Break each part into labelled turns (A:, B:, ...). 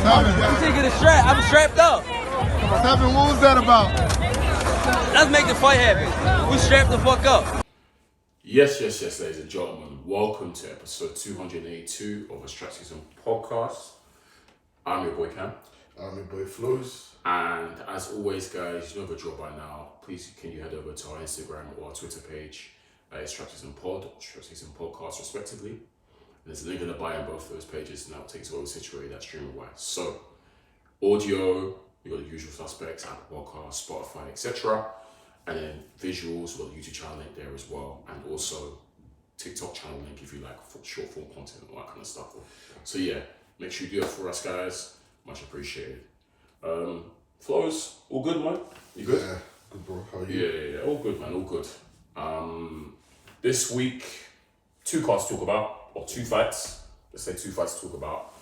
A: You take it a strap. I'm strapped up.
B: What's happening? What was that about?
A: Let's make the fight happen. We strapped the fuck up.
C: Yes, ladies and gentlemen. Welcome to episode 282 of SZN Podcast. I'm your boy Kam.
B: I'm your boy Flowz.
C: And as always, guys, you know the drill by now. Please, can you head over to our Instagram or our Twitter page, SZN Pod or SZN Podcast, respectively. And there's a link in the bio on both of those pages, and that will take us all situated that streaming wise. So, audio, we got the usual suspects, Apple Podcasts, Spotify, etc. And then visuals, we've got the YouTube channel link there as well, and also TikTok channel link if you like short form content and all that kind of stuff. So yeah, make sure you do it for us, guys. Much appreciated. Flowz, all good, man? You good?
B: Yeah, good, bro. How are you?
C: Yeah, all good, man, all good. This week, two cards to talk about, or two fights. Let's say two fights to talk about.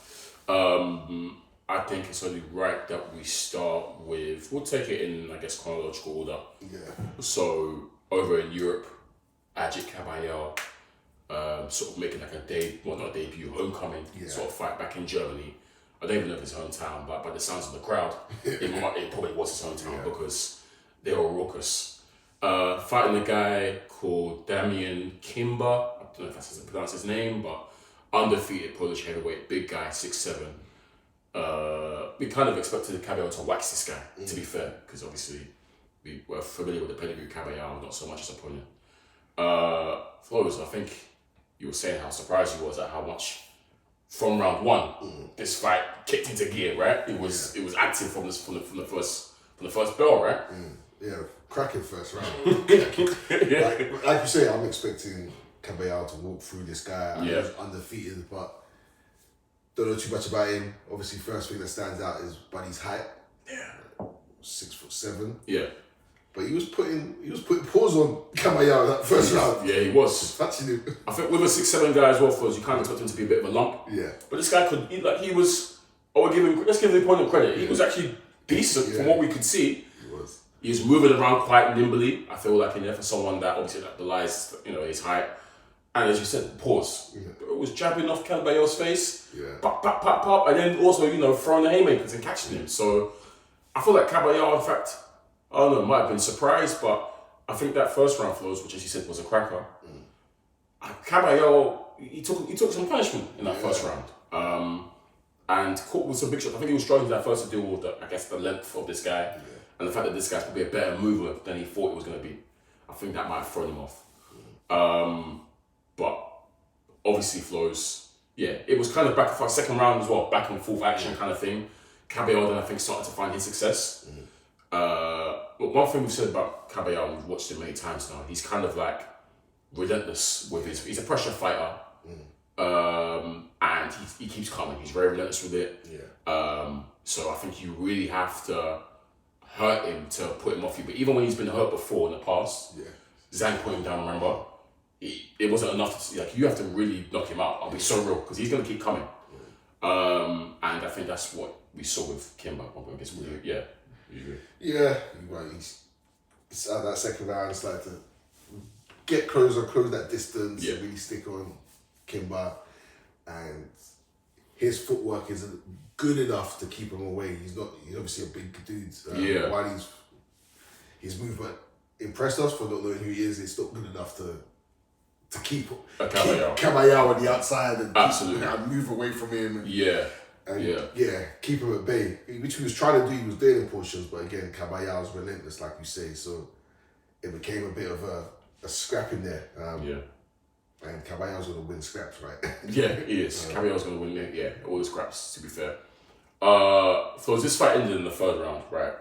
C: I think it's only right that we start with, we'll take it in, I guess, chronological order.
B: Yeah.
C: So, over in Europe, Kabayel, sort of making like a debut, homecoming sort of fight back in Germany. I don't even know if it's his hometown, but by the sounds of the crowd, it probably was his hometown because they were raucous. Fighting a guy called Knyba, I don't know if that's how to pronounce his name, but undefeated Polish heavyweight, big guy, 6'7". We kind of expected Kabayel to wax this guy, to be fair, because obviously we were familiar with the pedigree of Kabayel, not so much his opponent. Flowz, I think you were saying how surprised you was at how much from round one this fight kicked into gear, right? It was active from the first bell, right?
B: Yeah, cracking first round. Like you say, I'm expecting Kabayel to walk through this guy. I know he's undefeated, but don't know too much about him. Obviously, first thing that stands out is Buddy's height.
C: Yeah.
B: 6'7".
C: Yeah.
B: But he was putting paws on Kabayel that first round.
C: Yeah, he was.
B: Touching him.
C: I think with a 6'7" guy as well, Flowz, you kind of expect him to be a bit of a lump.
B: Yeah.
C: But this guy let's give the opponent credit. He was actually decent from what we could see. He was moving around quite nimbly. I feel like in there for someone that obviously that belies, his height. And as you said, pause. Yeah. It was jabbing off Kabayel's face. Yeah. Pop, pop, pop, pop. And then also, throwing the haymakers and catching him. So I feel like Kabayel, in fact, I don't know, might have been surprised, but I think that first round, Flowz, which as you said was a cracker, Kabayel, he took some punishment in that first round. And caught with some big shots. I think he was struggling that first to deal with the length of this guy. Yeah. And the fact that this guy's probably a better mover than he thought he was going to be. I think that might have thrown him off. But obviously, Flowz, it was kind of back for a second round as well, back and forth action kind of thing. Kabayel then I think started to find his success. But one thing we've said about Kabayel, we've watched him many times now, he's kind of like relentless with he's a pressure fighter. And he keeps coming, he's very relentless with it. So I think you really have to hurt him to put him off you. But even when he's been hurt before in the past, Zhang put him down, remember? It wasn't enough to see, you have to really knock him out. I'll be so real, because he's going to keep coming. And I think that's what we saw with Knyba. I guess you agree?
B: Yeah, you're right. It's at that second round, it's like to get close that distance, and really stick on Knyba. And his footwork isn't good enough to keep him away. He's obviously a big dude. While his movement impressed us for not knowing who he is, it's not good enough to keep Kabayel on the outside and move away from him. Keep him at bay. Which he was trying to do, he was doing in portions, but again, Kabayel was relentless, like you say. So it became a bit of a scrap in there. And Kabayel's going to win scraps, right?
C: Yeah, he is. Kabayel's going to win, all the scraps, to be fair. So this fight ended in the third round, right?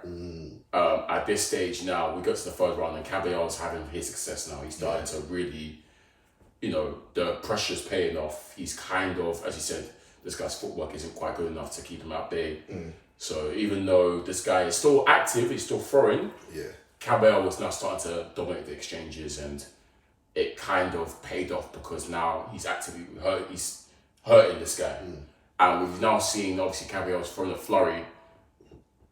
C: At this stage now, we got to the third round and Kabayel's having his success now. He's starting to really, the pressure's paying off. He's kind of, as you said, this guy's footwork isn't quite good enough to keep him at bay. So even though this guy is still active, he's still throwing, Kabayel was now starting to dominate the exchanges, and it kind of paid off because now he's actively hurting this guy. And we've now seen, obviously, Kabayel's throwing a flurry,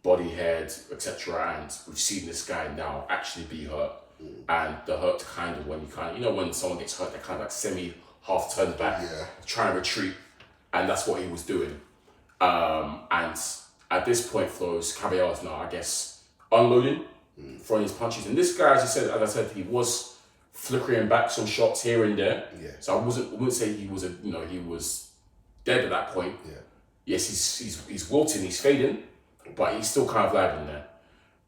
C: body, head, etc. And we've seen this guy now actually be hurt. And the hurt kind of, when when someone gets hurt, they're kind of like half turned back, trying to retreat. And that's what he was doing. And at this point, Flowz, Kabayel is now, I guess, unloading, throwing his punches. And this guy, as I said, he was flickering back some shots here and there.
B: Yeah.
C: So I wouldn't say he was he was dead at that point.
B: Yeah.
C: Yes, he's wilting, he's fading, but he's still kind of live in there.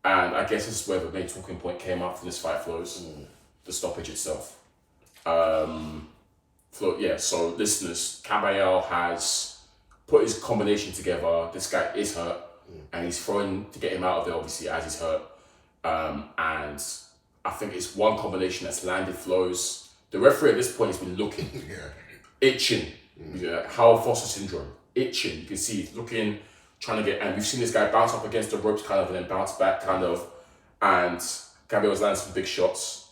C: And I guess this is where the main talking point came up from this fight, Flowz, the stoppage itself. So listeners, Kabayel has put his combination together. This guy is hurt, and he's throwing to get him out of there, obviously, as he's hurt. And I think it's one combination that's landed Flowz. The referee at this point has been looking, itching. Howell Foster syndrome, itching. You can see he's looking, trying to get, and we've seen this guy bounce up against the ropes, kind of, and then bounce back, kind of. And Kabayel's landing some big shots.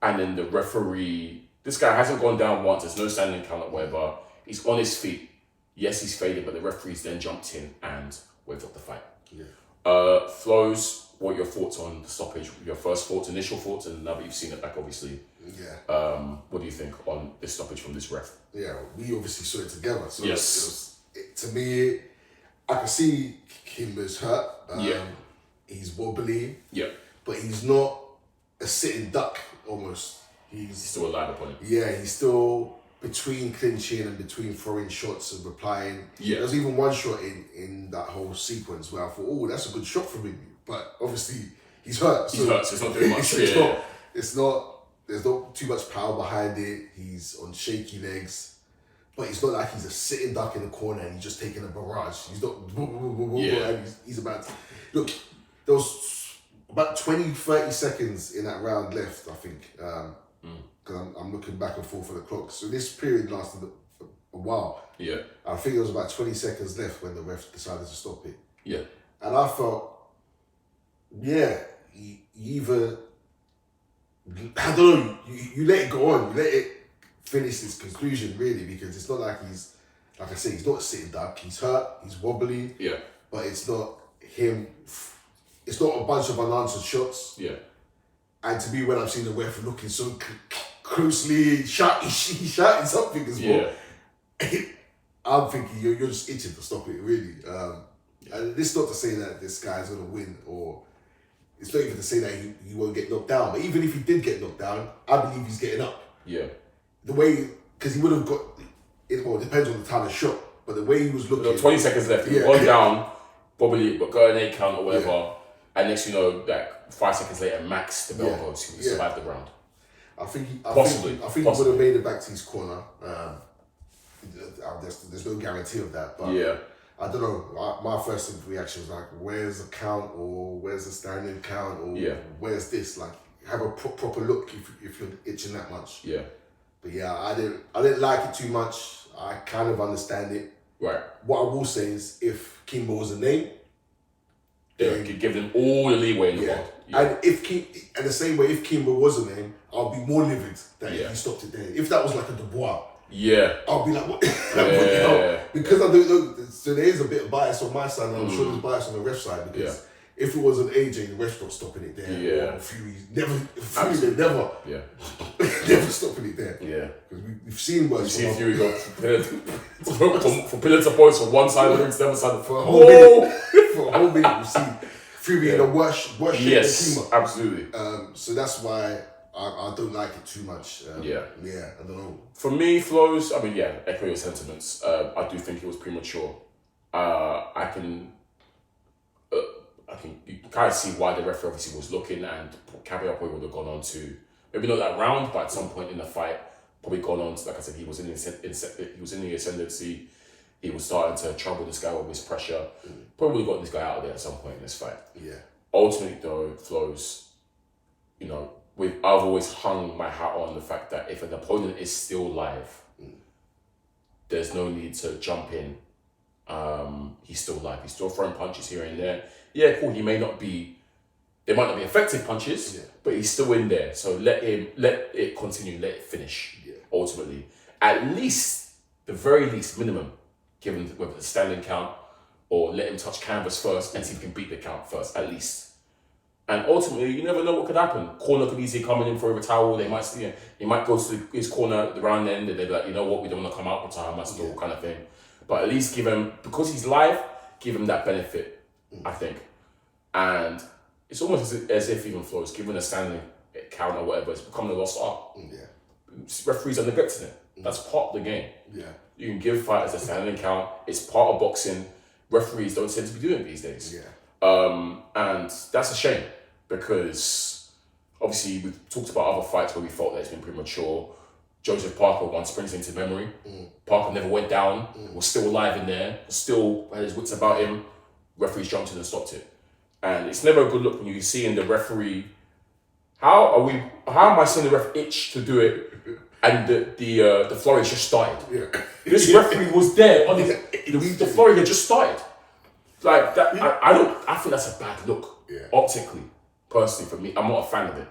C: And then the referee, this guy hasn't gone down once. There's no standing count or whatever. He's on his feet. Yes, he's faded, but the referee's then jumped in and waved up the fight.
B: Yeah.
C: Flowz, what are your thoughts on the stoppage? Your first thoughts, initial thoughts, and now that you've seen it back, obviously.
B: Yeah.
C: What do you think on this stoppage from this ref?
B: Yeah, we obviously saw it together. So
C: yes.
B: To me, I can see Kimber's hurt. He's wobbly.
C: Yeah.
B: But he's not a sitting duck almost. He's
C: still a live opponent.
B: Yeah, he's still between clinching and between throwing shots and replying.
C: Yeah.
B: There's even one shot in that whole sequence where I thought, oh, that's a good shot from him. But obviously he's hurt.
C: He's hurt, so it's not doing much.
B: It's not, there's not too much power behind it. He's on shaky legs. But it's not like he's a sitting duck in the corner and he's just taking a barrage. He's not, and he's about to, look, there was about 20, 30 seconds in that round left, I think. Because I'm looking back and forth at the clock. So this period lasted a while.
C: Yeah.
B: I think there was about 20 seconds left when the ref decided to stop it.
C: Yeah.
B: And I felt, you either, I don't know, you let it go on, you let it finish its conclusion, really, because it's not like he's, like I say, he's not a sitting duck, he's hurt, he's wobbly, but it's not him, it's not a bunch of unanswered shots.
C: Yeah.
B: And to me, when I've seen the ref looking so closely, he's shouting something as well. I'm thinking you're just itching to stop it, really. And this is not to say that this guy's going to win, or it's not even to say that he won't get knocked down. But even if he did get knocked down, I believe he's getting up.
C: Yeah.
B: The way, because he would have got, it depends on the time of shot, but the way he was looking.
C: 20 seconds left, he was down, probably got an 8 count or whatever, and next you know, like 5 seconds later, max the bell goes, he survived the round.
B: I think he would have made it back to his corner. There's no guarantee of that, but I don't know. My first reaction was like, where's the count, or where's the standing count, or where's this? Like, have a proper look if you're itching that much. Yeah. But I didn't like it too much. I kind of understand it. Right. What I will say is, if Knyba was a name,
C: you could give them all the leeway in the world. Yeah.
B: And the same way, if Knyba was a name, I'll be more livid that he stopped it there. If that was like a Dubois, I'll be like, what? Because I don't know. So there is a bit of bias on my side, and I'm sure there's bias on the ref side, because if it was an AJ, the ref's not stopping it there. Or Fury, never stopping it there. Yeah. Because we've seen worse.
C: We've seen Fury go from pillar to post from one side of the ring to the other side.
B: For a whole minute, we've seen Fury in a worse shape than Knyba.
C: Absolutely.
B: So that's why I don't like it too much. I don't know.
C: For me, Flowz, echo your sentiments. I do think it was premature. I can you can kind of see why the referee obviously was looking, and Kabayel probably would have gone on to, maybe not that round, but at some point in the fight, probably gone on to, like I said, he was in the ascendancy. He was starting to trouble this guy with his pressure. Probably got this guy out of there at some point in this fight. Yeah. Ultimately, though, Flowz, I've always hung my hat on the fact that if an opponent is still live, there's no need to jump in. He's still live. He's still throwing punches here and there. Yeah, cool. They might not be effective punches, but he's still in there. So let it continue. Let it finish. Yeah. Ultimately, at least the very least minimum, given whether it's standing count or let him touch canvas first and see if he can beat the count first, at least. And ultimately, you never know what could happen. Corner could easily come in for a towel. They might he might go to his corner at the round end, and they'd be like, you know what, we don't want to come out with time, that's all kind of thing. But at least give him, because he's live, give him that benefit, I think. And it's almost as if even Flowz, given a standing count or whatever, it's become a lost art. Referees are neglecting it. That's part of the game. You can give fighters a standing count. It's part of boxing. Referees don't tend to be doing it these days. And that's a shame, because obviously we've talked about other fights where we felt that it's been premature. Joseph Parker once springs into memory. Parker never went down, was still alive in there, still had his wits about him. Referees jumped in and stopped it. And it's never a good look when you see in the referee, how am I seeing the ref itch to do it and the flurry just started? This referee was there, the flurry had just started. Like that, I think that's a bad look, optically, personally, for me. I'm not a fan of it.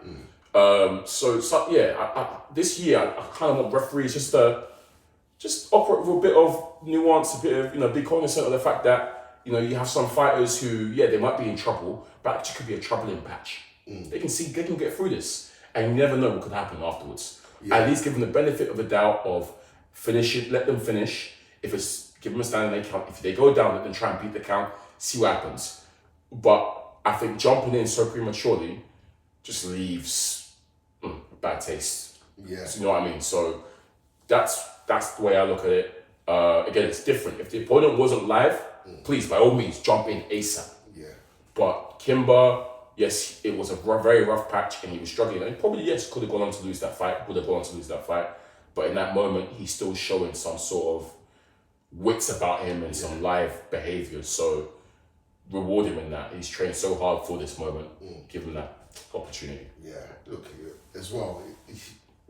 C: This year I kind of want referees just operate with a bit of nuance, a bit of, be cognizant of the fact that, you have some fighters who, they might be in trouble, but actually could be a troubling patch. They can get through this, and you never know what could happen afterwards. At least give them the benefit of the doubt of finish it, let them finish. If it's, give them a standing count. If they go down, let them try and beat the count, see what happens. But I think jumping in so prematurely just leaves a bad taste. So, you know what I mean? So that's the way I look at it. Again, it's different. If the opponent wasn't live, please, by all means, jump in ASAP. But Knyba, yes, it was a very rough patch and he was struggling. And he probably, could have gone on to lose that fight, But in that moment, he's still showing some sort of wits about him and some live behaviour. So reward him in that. He's trained so hard for this moment. Give him that opportunity.
B: Look, as well,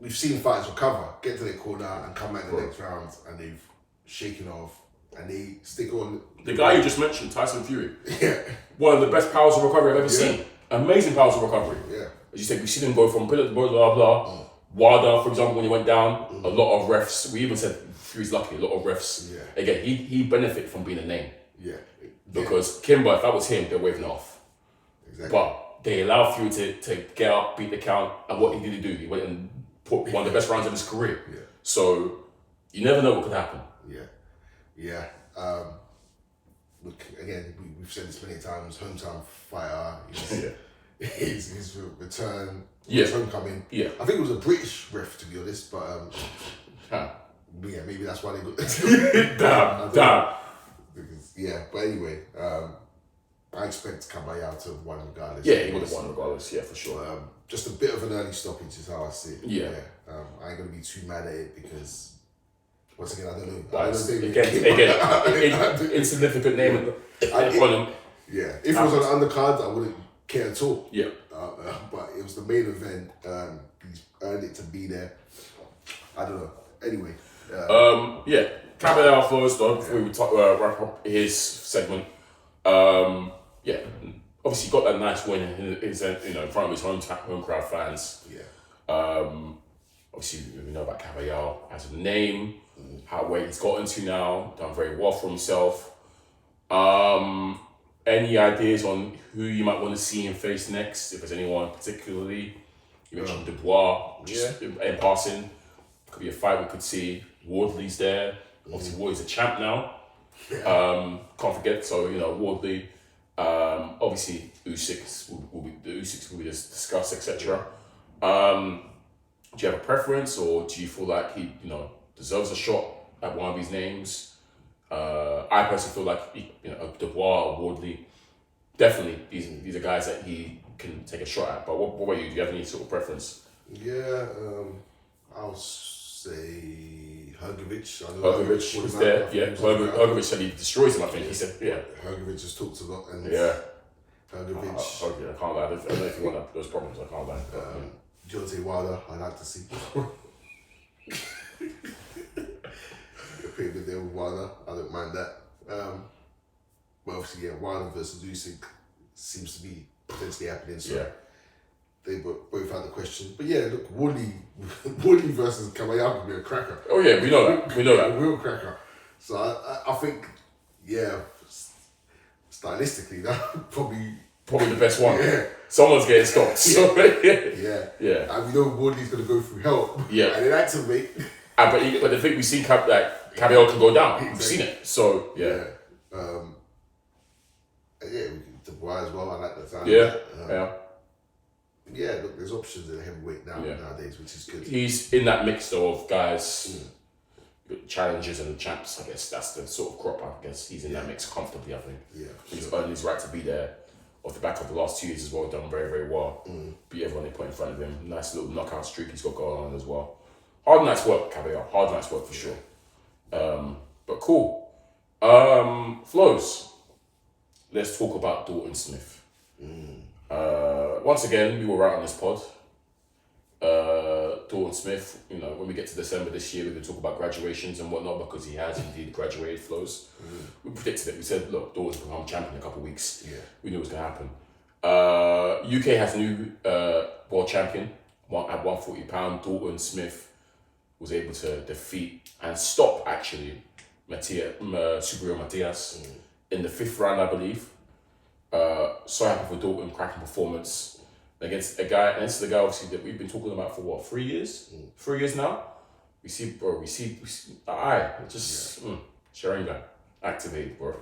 B: we've seen fighters recover, get to their corner and come back the next round, and they've shaken off and they stick on.
C: The guy you just mentioned, Tyson Fury. One of the best powers of recovery I've ever seen. Amazing powers of recovery. As you said, we've seen him go from blah, blah, blah. Wilder, for example, when he went down, a lot of refs, we even said Fury's lucky, a lot of refs. Again, he benefited from being a name. Because Knyba, if that was him, they're waving off. But they allowed Fury to get up, beat the count, and what did he do? He went and put one of the best rounds of his career. So you never know what could happen.
B: Look, again, we've said this many times, hometown fighter, his return, his homecoming. I think it was a British ref, to be honest, but maybe that's why they got
C: damn.
B: Because, but anyway, I expect Kabayel to have won regardless.
C: He would have won regardless, for sure.
B: Just a bit of an early stoppage is how I see it. I ain't going to be too mad at it because, once again, I don't know. Again,
C: insignificant name.
B: If it was on the undercard, I wouldn't care at all. But it was the main event. He's earned it to be there. I don't know. Anyway.
C: Kabayel Flowz, before we wrap up his segment. Obviously got that nice win in front of his home crowd fans. Obviously we know about Kabayel as a name, where he's gotten to now, done very well for himself. Any ideas on who you might want to see him face next? If there's anyone particularly, you mentioned Dubois, just in passing. Could be a fight we could see. Wardley's there. Obviously, Wardley's a champ now. Can't forget. So Wardley. Obviously, Usyk will be discussed, etc. Do you have a preference, or do you feel like he deserves a shot at one of these names? I personally feel like Dubois or Wardley, definitely these are guys that he can take a shot at. But what about you? Do you have any sort of preference?
B: I'll say Hrgović.
C: Hrgović was there. Hrgović said he destroys him. I think he said
B: Hrgović has talked a lot, and Hrgović.
C: I can't lie. I don't know if you want those problems. I can't lie.
B: Deontay Wilder, I'd like to see. Pretty good there with Wilder. I don't mind that. But obviously, Wilder versus Usyk seems to be potentially happening. So they both had the question. But look, Wardley versus Kabayel could be a cracker.
C: Oh yeah, we know that.
B: A real cracker. So I think, stylistically, that probably
C: the best one. Someone's getting stopped. So,
B: And we know Wardley's going to go through help. And then activate.
C: But the thing we've seen, Kabayel can go down. We've seen it. So,
B: yeah. Dubois as well. I like the time. Yeah, look, there's options in heavyweight nowadays, which is good.
C: He's in that mix though of guys, challengers and champs. I guess that's the sort of crop. I guess he's in that mix comfortably. I think.
B: Yeah,
C: he's earned his right to be there. Off the back of the last 2 years as well, done very, very well. Beat everyone they put in front of him. Nice little knockout streak he's got going on as well. Hard night's work, Kabayel. Hard night's work for sure. But cool. Flowz. Let's talk about Dalton Smith. Once again, we were right on this pod. Dalton Smith, when we get to December this year, we're going to talk about graduations and whatnot because he has indeed graduated, Flowz. We predicted it. We said, look, Dalton's become champion in a couple of weeks.
B: Yeah.
C: We knew it was going to happen. UK has a new world champion at 140 pound. Dalton Smith was able to defeat and stop, actually, Superior Matias in the 5th round, I believe. So happy for Dalton, cracking performance against the guy obviously that we've been talking about for what, 3 years? 3 years now. We see Sharingan activate, bro.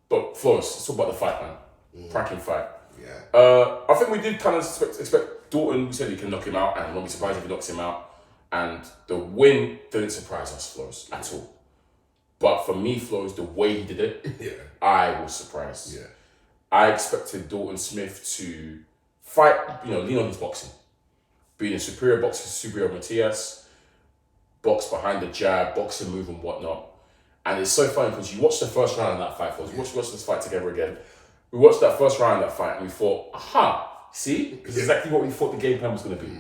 C: But Flowz, let's talk about the fight, man. Cracking fight.
B: Yeah.
C: I think we did kind of expect Dalton. We said he can knock him out, and I'm not be surprised if he knocks him out. And the win didn't surprise us, Flowz, at all. But for me, Flowz, the way he did it, I was surprised.
B: Yeah.
C: I expected Dalton Smith to fight, lean on his boxing. Being a superior boxer, superior Matias, box behind the jab, boxing move and whatnot. And it's so funny because you watch the first round of that fight, Flowz. We watched this fight together again. We watched that first round of that fight and we thought, see? Because exactly what we thought the game plan was going to be.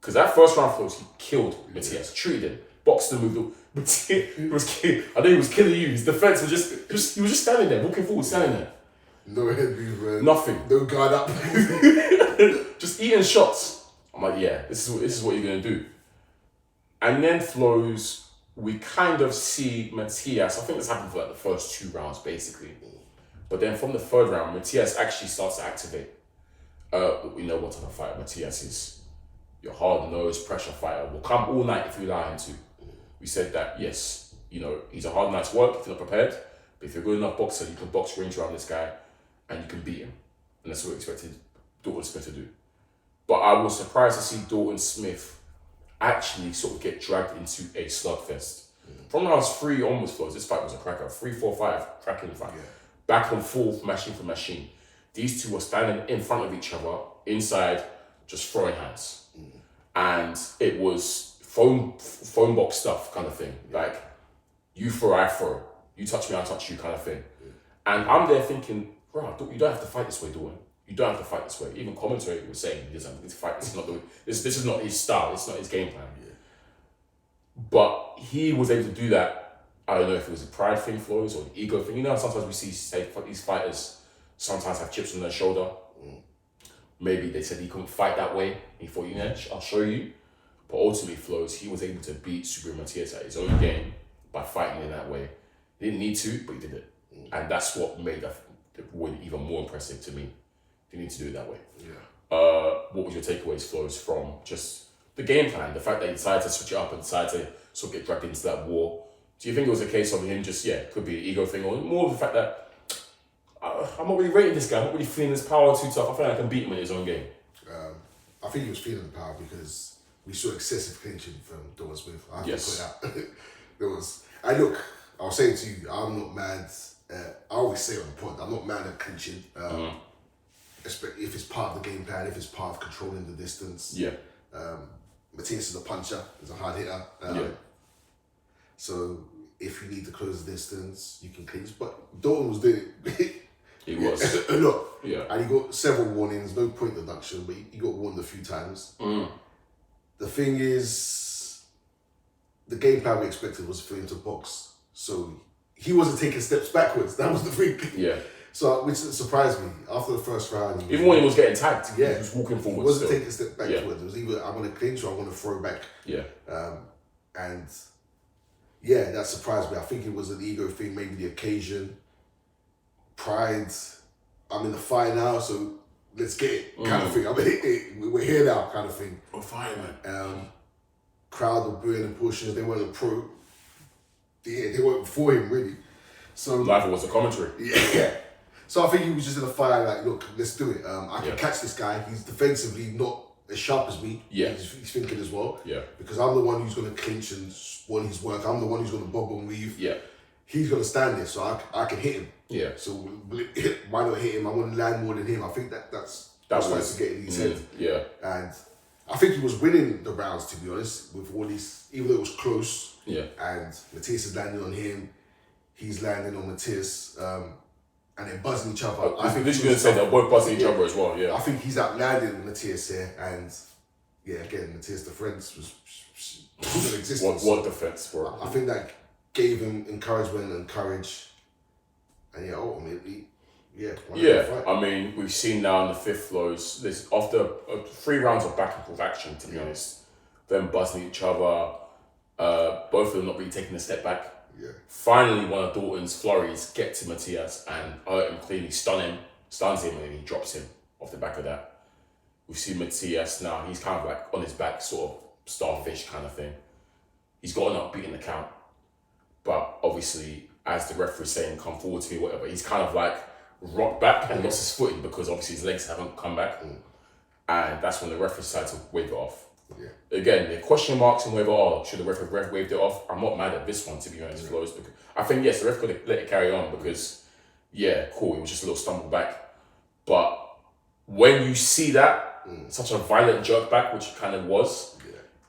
C: Because that first round, Flowz, he killed Matias, treated him, boxed the move. I know he was killing you. His defense was he was just standing there, walking forward, standing there.
B: No head movement.
C: Nothing.
B: No guard up.
C: Just eating shots. I'm like, yeah, this is what you're gonna do. And then Flowz, we kind of see Matias. I think this happened for like the first 2 rounds, basically. But then from the 3rd round, Matias actually starts to activate. We know what type of fighter Matias is. Your hard-nosed pressure fighter will come all night if you allow him to. We said that, yes, he's a hard night's work if you're not prepared. But if you're a good enough boxer, you can box range around this guy and you can beat him. And that's what we expected Dalton Smith to do. But I was surprised to see Dalton Smith actually sort of get dragged into a slugfest. From round 3 onwards, Flowz, this fight was a cracker. 3, 4, 5, cracking fight. Yeah. Back and forth, machine for machine. These two were standing in front of each other, inside, just throwing hands. And it was phone box stuff kind of thing. Like, you throw, I throw. You touch me, I touch you kind of thing. And I'm there thinking, bro, you don't have to fight this way, Dalton. You don't have to fight this way. Even commentary was saying he doesn't have to fight. This is not his style. It's not his game plan. Yeah. But he was able to do that. I don't know if it was a pride thing, Flowz, or the ego thing. Sometimes we see, say, these fighters sometimes have chips on their shoulder. Maybe they said he couldn't fight that way. He thought, I'll show you. But ultimately, Flowz, he was able to beat Superior Matias at his own game by fighting in that way. He didn't need to, but he did it. And that's what made the win even more impressive to me. You need to do it that way.
B: Yeah.
C: What was your takeaways, Flowz, from just the game plan? The fact that he decided to switch it up and decided to sort of get dragged into that war. Do you think it was a case of him just, could be an ego thing, or more of the fact that I'm not really rating this guy, I'm not really feeling his power too tough. I feel like I can beat him in his own game.
B: I think he was feeling the power because we saw excessive clinching from Dalton Smith. I have to put that. There was. I'll say to you, I'm not mad. I always say on the pod, I'm not mad at clinching. If it's part of the game plan, if it's part of controlling the distance. Yeah. Matias is a puncher, he's a hard hitter. So if you need to close the distance, you can clinch. But Dalton was doing it.
C: He was.
B: A lot.
C: Yeah.
B: And he got several warnings, no point deduction, but he got warned a few times. The thing is, the game plan we expected was for him to box. So he wasn't taking steps backwards. That was the thing. Yeah. So, which surprised me. After the first round...
C: Even when he was getting tagged, he was walking forward.
B: He wasn't taking a step backwards. Yeah. It was either I'm going to clinch or I'm going to throw back.
C: Yeah.
B: That surprised me. I think it was an ego thing, maybe the occasion. Pride. I'm in the fight now, so let's get it kind of thing. We're here now kind of thing.
C: We're fighting, man.
B: crowd were booing and pushing. They weren't pro. They weren't for him really. So
C: Neither was the commentary.
B: Yeah. So I think he was just in the fire, like, look, let's do it. I can catch this guy. He's defensively not as sharp as me.
C: Yeah.
B: He's thinking as well.
C: Yeah.
B: Because I'm the one who's going to clinch and want his work. I'm the one who's going to bob and weave.
C: Yeah.
B: He's going to stand there, so I can hit him.
C: Yeah.
B: So why not hit him? I want to land more than him. I think that's starts to get in his head.
C: Yeah.
B: And I think he was winning the rounds, to be honest, with all these, even though it was close.
C: Yeah.
B: And Matias is landing on him. He's landing on Matias. And then buzzing each other.
C: I think this is going to say they're both buzzing each other as well, yeah.
B: I think he's outlanding Matias here, and again, Matias' defense was non-existent.
C: What defense, bro?
B: I think that gave him encouragement and courage, and ultimately,
C: I mean, we've seen now in the fifth Flowz, this after 3 rounds of back and forth action, to be honest, them buzzing each other, both of them not really taking a step back.
B: Yeah.
C: Finally, one of Dalton's flurries get to Matias and hurt him cleanly, stuns him, and then he drops him off the back of that. We've seen Matias now, he's kind of like on his back, sort of starfish kind of thing. He's gotten up, beating the count. But obviously, as the referee's saying, come forward to me, whatever, he's kind of like rocked back and lost his footing because obviously his legs haven't come back. And that's when the referee decided to wave it off. Yeah. Again, the question marks on whether, should the ref waved it off? I'm not mad at this one, to be honest, Flowz, because I think, yes, the ref could have let it carry on because, cool, it was just a little stumble back. But when you see that, such a violent jerk back, which it kind of was,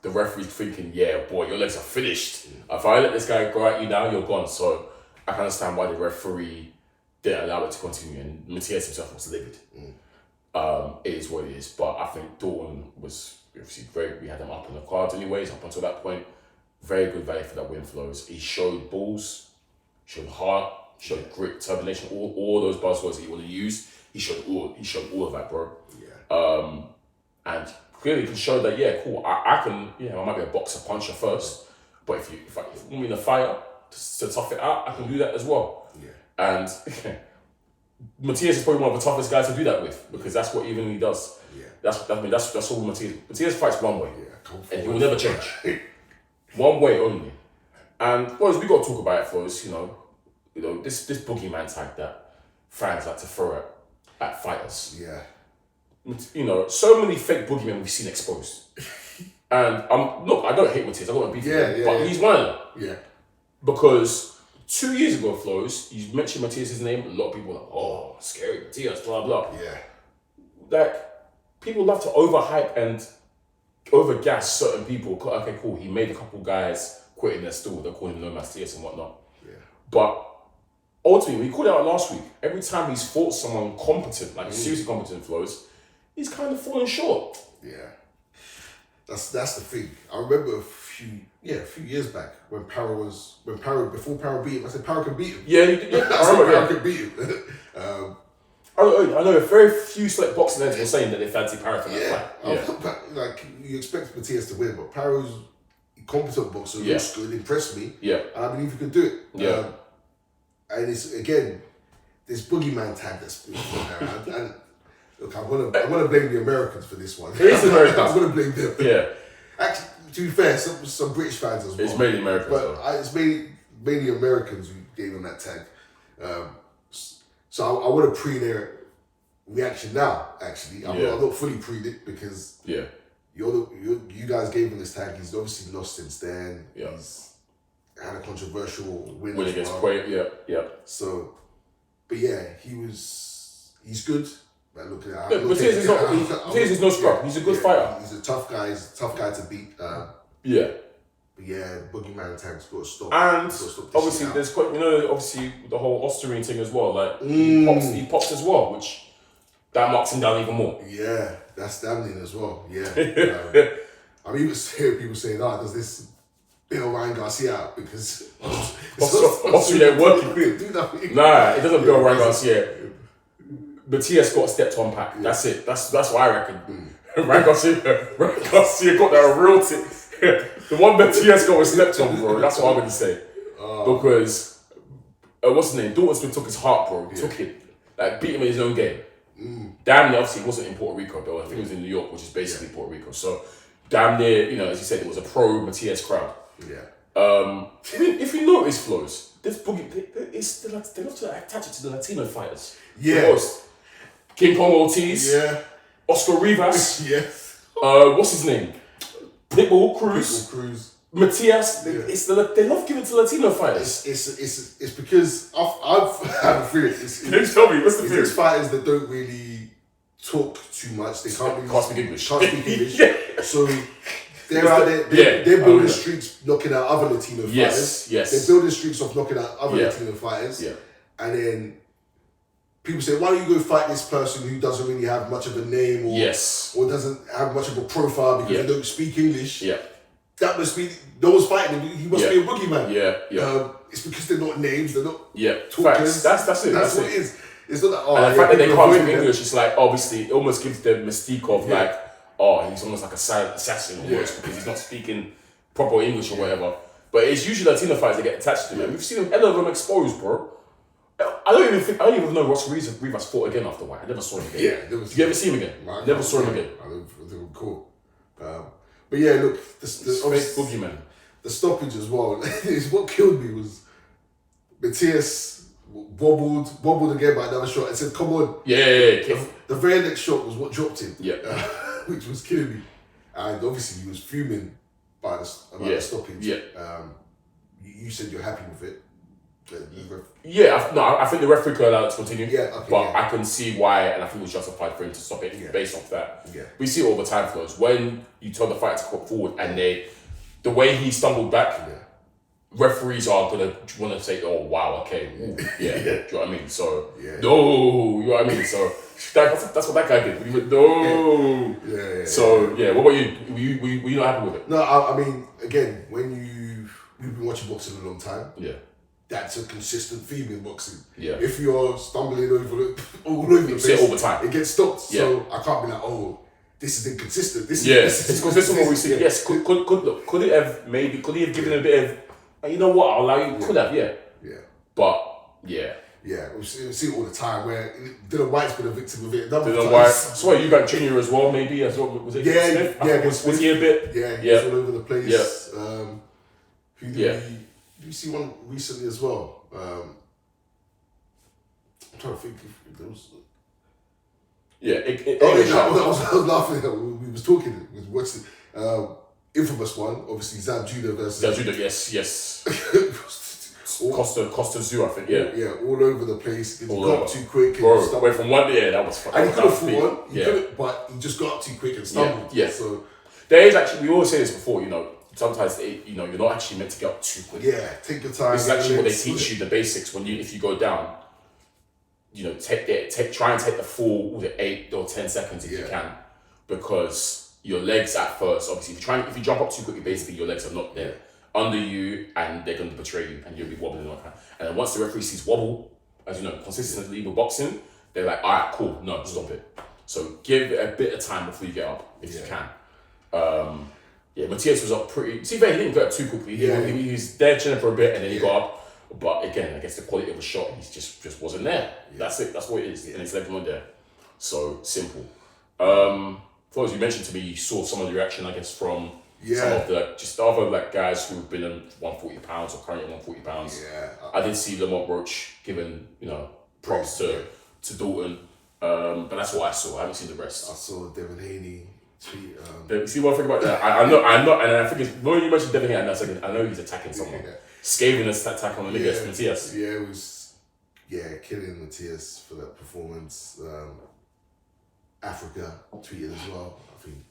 C: the referee's thinking, boy, your legs are finished. If I let this guy go at you now, you're gone. So I can understand why the referee didn't allow it to continue, and Matias himself was livid. It is what it is, but I think Dalton was obviously we had him up on the cards anyways, up until that point. Very good value for that win, Flowz. He showed balls, showed heart, showed grit, determination, all those buzzwords that you want to use. He showed all of that, bro. Yeah. And clearly can show that, cool, I can, I might be a boxer puncher first, but if you want me in a fire to tough it out, I can do that as well. Yeah. And Matias is probably one of the toughest guys to do that with, because that's what he does. Yeah. That's all Matias. Matias fights one way, and he will never change. One way only. And Flowz, we got to talk about it, Flowz. You know this boogeyman tag that fans like to throw at fighters. Yeah. So many fake boogeymen we've seen exposed. And I don't hate Matias. I don't want to beat him, but he's one of them. Yeah. Because 2 years ago, Flowz, you mentioned Matias' name. A lot of people were like, oh, scary Matias, blah blah. Yeah. Like, people love to overhype and overgas certain people. Okay, cool. He made a couple guys quit in their stool. They're calling him no Matias and whatnot. Yeah. But ultimately, we called it out last week. Every time he's fought someone competent, like seriously competent, Flowz, he's kind of fallen short. Yeah. That's the thing. I remember a few years back when before Parra beat him, I said Parra could beat him. Yeah, you did. I remember Parra could beat him. I know a very few select boxing heads were saying that they fancy Parra for that fight. But, like, you expect Matias to win, but Parra's a competent boxer, looks good, impressed me. Yeah. And I believe he could do it. Yeah. And it's, again, this boogeyman tag that's been around. And look, I'm gonna blame the Americans for this one. It is the Americans. I'm gonna blame them. Yeah. Actually, to be fair, some British fans as well. It's mainly Americans, but it's mainly Americans who gave them that tag. So I want to pre their reaction now. Actually, I'm not fully pre it because you guys gave him this tag. He's obviously lost since then. Yeah. He's had a controversial win against Quay. Yeah. So, but he's good. But look at that. Matias is no scrub. He's a good fighter. He's a tough guy. He's a tough guy to beat. But boogeyman tag's got to stop. And obviously, there's quite, obviously the whole Osterine thing as well. Like he pops as well, which that knocks him down even more. Yeah, that's damning as well. Yeah. I'm even hearing people saying, does this bail Ryan Garcia out because Osterine working with? Nah, it doesn't bail Ryan Garcia. Matias got a step to unpack. Yeah. That's it. That's what I reckon. Ryan Garcia got that real tip. The one Matias got was stepped on, bro. That's what I'm going to say. Because, what's his name? Dalton took his heart, bro. Took it. Like, beat him in his own game. Damn, obviously, he wasn't in Puerto Rico, though. I think he was in New York, which is basically Puerto Rico. So, damn near, as you said, it was a pro Matias crowd.
B: Yeah.
C: If you notice, Flowz, this boogie, they love to attach it to the Latino fighters.
B: Yeah.
C: King Kong Ortiz.
B: Yeah.
C: Oscar Rivas.
B: Yes.
C: What's his name? Pitbull Cruz. Matias.
B: Yeah.
C: They love giving it to Latino fighters.
B: It's because I've had a theory.
C: Tell me, what's the theory?
B: It's fighters that don't really talk too much. They can't
C: speak English.
B: Can't speak English.
C: Yeah.
B: So they're out there. They're building streaks, knocking out other Latino fighters.
C: Yes.
B: They're building streaks of knocking out other Latino fighters.
C: Yeah.
B: And then people say, why don't you go fight this person who doesn't really have much of a name or doesn't have much of a profile because they don't speak English?
C: Yeah.
B: That must be, no one's fighting him. He must be a boogeyman.
C: Yeah.
B: It's because they're not names, they're not
C: Facts.
B: talkers.
C: That's it.
B: That's what it is. It's not that,
C: and the fact that they can't speak English, it's like, obviously, it almost gives the mystique of he's almost like a silent assassin almost because he's not speaking proper English or whatever. But it's usually Latino fighters that get attached to him. We've seen a hell of them exposed, bro. I don't even know Ross Rivas fought again after a while. I never saw him again.
B: Yeah,
C: did you ever see him again? Never saw him again.
B: I don't recall. But yeah, look, the
C: boogeyman.
B: The stoppage as well. Is what killed me was Matias wobbled again by another shot and said, "Come on."
C: Yeah.
B: The very next shot was what dropped him.
C: Yeah.
B: Which was killing me, and obviously he was fuming about the stoppage.
C: Yeah.
B: You said you're happy with it.
C: I think the referee could allow it to continue.
B: Yeah, okay,
C: but I can see why, and I think it was justified for him to stop it based off that.
B: Yeah.
C: We see it all the time, Flowz. When you tell the fighter to come forward and the way he stumbled back, referees are gonna want to say, "Oh wow, okay, ooh, yeah." Do you know what I mean? So no, you know what I mean? So that's what that guy did. He went, no.
B: Yeah.
C: So what about you? Were you not happy with it?
B: No, I mean, again, when you've been watching boxing a long time.
C: Yeah.
B: That's a consistent theme in boxing.
C: Yeah.
B: If you're stumbling all over the place,
C: see it all the time.
B: It gets stopped. So I can't be like, oh, this is inconsistent. This
C: it's consistent what we see. Yes. Could he have given a bit of, you know what? I'll allow you. Could have. Yeah. But
B: yeah, we see it all the time where Dylan White's been a victim of it.
C: Dylan White. So you got Junior as well, maybe as well. Was it? Smith? Was he a bit?
B: Yeah. He was all over the place.
C: Yeah.
B: Did you see one recently as well? I'm trying to think if there was. I was laughing. We was talking. We watched the infamous one. Obviously, Zab Judah versus.
C: Zab Judah, yes. Costa Zoo, I think.
B: Yeah, all over the place. He got up too quick.
C: Bro, went from one. Yeah, that was fun.
B: And he could have fought one. But he just got up too quick and stumbled.
C: Yeah.
B: So
C: there is actually. We always say this before. Sometimes you're not actually meant to get up too quick.
B: Yeah, take your time.
C: This is actually what they teach you, the basics. If you go down, try and take the full 8 or 10 seconds if you can, because your legs at first, obviously, if you jump up too quickly, basically your legs are not there under you, and they're going to betray you, and you'll be wobbling like that. And then once the referee sees wobble, as you know, consistently with boxing, they're like, all right, cool, no, stop it. So give it a bit of time before you get up if you can. Matias was up pretty. See, he didn't get up too quickly. He was there chilling for a bit, and then he got up. But again, I guess the quality of the shot, he just wasn't there. That's it. That's what it is, and his legs weren't there. So simple. Flowz, you mentioned to me you saw some of the reaction, I guess, from some of the other guys who've been in 140 pounds or currently 140 pounds.
B: Yeah.
C: I did see Lamont Roach giving props to Dalton, but that's what I saw. I haven't seen the rest.
B: I saw Devin Haney.
C: See one thing about that? I know, and I think when you mentioned Devin Haney, I know he's attacking someone. Scathing attack on the nigga Matias.
B: Yeah, it was killing Matias for that performance. Africa tweeted as well. I think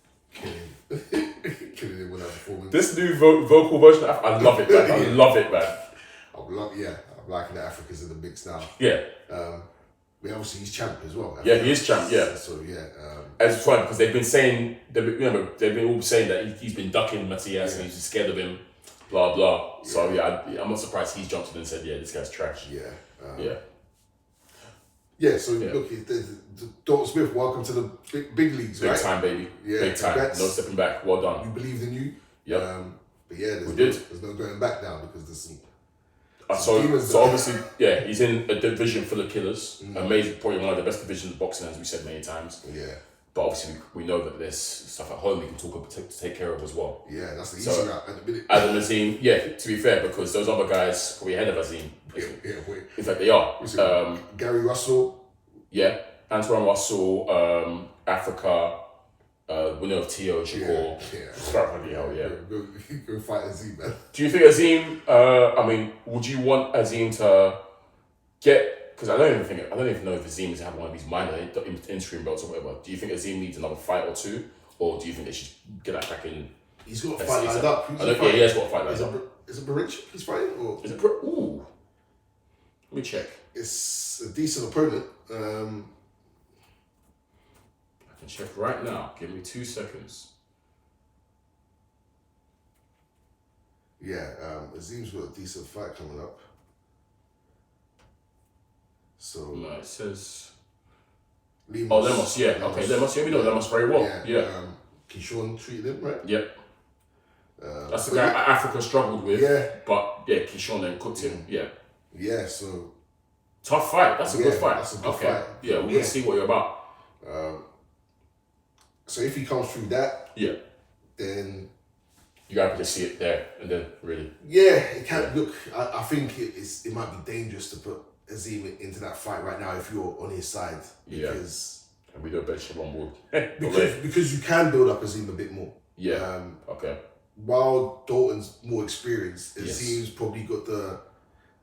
B: killing him with that performance.
C: This new vocal version of I love it, man. I love it, man.
B: I'm liking that Africa's in the mix now.
C: Yeah.
B: Obviously he's champ as well.
C: Yeah, he is champ. Yeah.
B: So
C: and it's funny because they've been all saying that he's been ducking Matias and he's just scared of him, blah blah. Yeah. So I'm not surprised he's jumped in and said, this guy's trash. So look, Dalton Smith, welcome to the big leagues, right? Big time, baby. Yeah, big time.
B: Congrats.
C: No stepping back. Well done.
B: We believed in you.
C: Yeah.
B: But there's no going back now because there's some.
C: So obviously, he's in a division full of killers. Amazing, probably one of the best divisions of boxing, as we said many times.
B: Yeah.
C: But obviously, we know that there's stuff at home we can to take care of as well.
B: Yeah, that's the easy route at the minute.
C: Adam Azim, to be fair, because those other guys probably ahead of Azim. In fact, they are.
B: Gary Russell.
C: Yeah, Antoine Russell, Africa, winner of T.O. Shakur.
B: Go fight Azim, man.
C: Do you think Azim, would you want Azim to get... Because I don't even know if Azim is having one of these minor interim belts or whatever. Do you think Azim needs another fight or two? Or do you think they should get that back in?
B: He's got a fight lined up.
C: He has got a fight lined up.
B: Is it Barinch he's fighting? Or?
C: Is it Ooh. Let me check.
B: It's a decent opponent.
C: I can check right now. Give me 2 seconds.
B: Yeah, Azim's got a decent fight coming up. So
C: no, it says
B: Lemos.
C: Oh, Lemos, yeah. Okay, Lemos, we know Lemos very well. Yeah.
B: Keyshawn treated him, right?
C: Yep. That's the guy Africa struggled with.
B: Yeah.
C: But Keyshawn then cooked him. Yeah.
B: Yeah, so
C: tough fight. That's a good fight.
B: That's a good fight.
C: Yeah, we're gonna see what you're about.
B: So if he comes through that, then
C: you gotta just see it there and then really.
B: Yeah, it can't look. I think it might be dangerous to put Azim into that fight right now if you're on his side. Because
C: and we don't bet you on board.
B: because you can build up Azim a bit more.
C: Yeah. Okay.
B: While Dalton's more experienced, Azim's probably got the,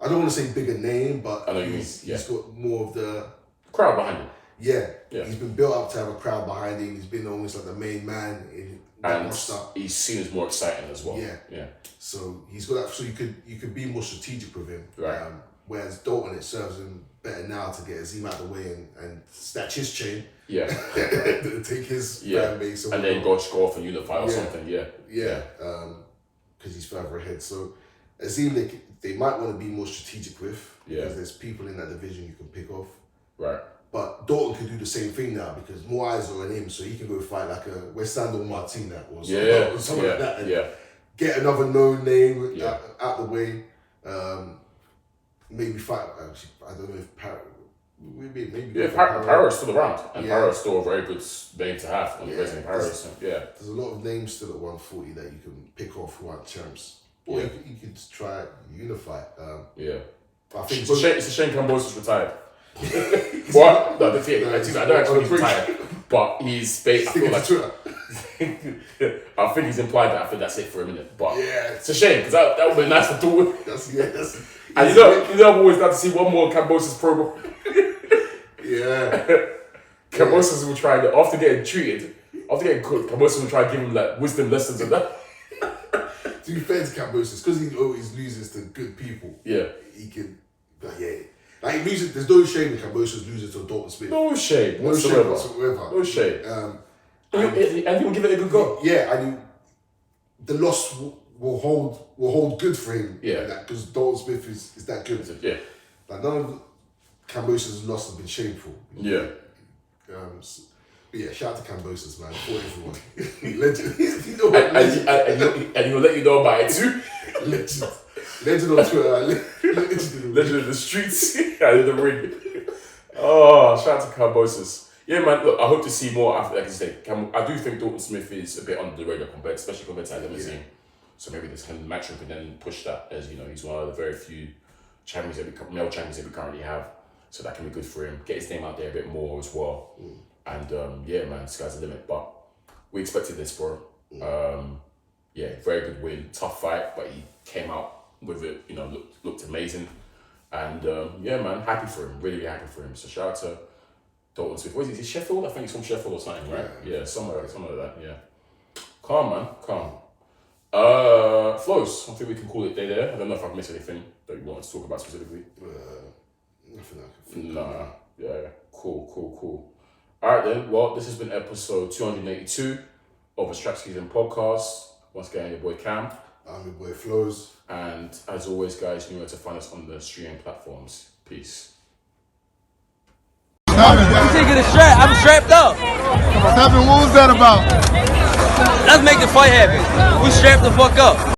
B: I don't want to say bigger name, but he's got more of the
C: crowd behind him.
B: Yeah. He's been built up to have a crowd behind him. He's been almost like the main man in that roster.
C: He's seen as more exciting as well. Yeah.
B: So he's got that. So you could be more strategic with him.
C: Right.
B: Whereas Dalton, it serves him better now to get Azim out of the way and snatch his chain.
C: Yeah.
B: Take his fan base.
C: And then go off and unify or something. Yeah.
B: Because he's further ahead. So Azim, they might want to be more strategic with. Because there's people in that division you can pick off.
C: Right.
B: But Dalton could do the same thing now because more eyes are on him, so he can go fight like a Westando Martina or something like that. And get another known name out the way. Maybe fight. Actually, I don't know if maybe.
C: Para's still around, and Para's still a very good name to have on the resume. Paris,
B: there's a lot of names still at 140 that you can pick off who aren't champs, or you could try unify. But I think
C: it's a shame Kam Flowz is retired. What? No, the thing. I don't actually think he's retired, but he's. I feel like I think he's implied that. I think that's it for a minute, but it's a shame because that would be nice to do. And you know, I've always got to see one more Kam Flowz promo. Kam Flowz will try to, after getting treated, after getting cooked, Kam Flowz will try to give him like wisdom lessons and that.
B: To be fair to Kam Flowz, because he always loses to good people. He can, like he loses. There's no shame in Kam Flowz losing to Dalton Smith.
C: No shame whatsoever. No shame. And he will give it a good go.
B: And the loss will hold good for him. Because Dalton Smith is that good. Like none of Kam Flowz's loss has been shameful. But shout out to Kam Flowz, man, for everyone. Legend.
C: And he'll let you know about it too.
B: Legend on Twitter.
C: Legend in the streets and in the ring. Oh, shout out to Kam Flowz. Yeah, man. Look, I hope to see more after. Like I say, I do think Dalton Smith is a bit under the radar especially compared to Adam Azim. So maybe this kind of matchup can then push that, as you know, he's one of the very few male champions that we currently have. So that can be good for him. Get his name out there a bit more as well. And man, sky's the limit. But we expected this for him. Very good win, tough fight, but he came out with it. You know, looked amazing. And man, happy for him. Really, really happy for him. So shout out to Dalton Smith. What is he? Is he Sheffield? I think he's from Sheffield or something, right? Yeah, somewhere like that. Yeah. Calm, man. Calm. Flowz, I think we can call it day there. I don't know if I've missed anything that you wanted to talk about specifically.
B: Nothing I can think.
C: Nah. Yeah. Cool. Alright then. Well, this has been episode 282 of SZN Podcast. Once again, your boy Kam.
B: I'm your boy Flowz.
C: And as always, guys, you know where to find us on the streaming platforms. Peace.
A: You take it a strap. I'm strapped up.
D: What was that about?
A: Let's make the fight happen. We strapped the fuck up.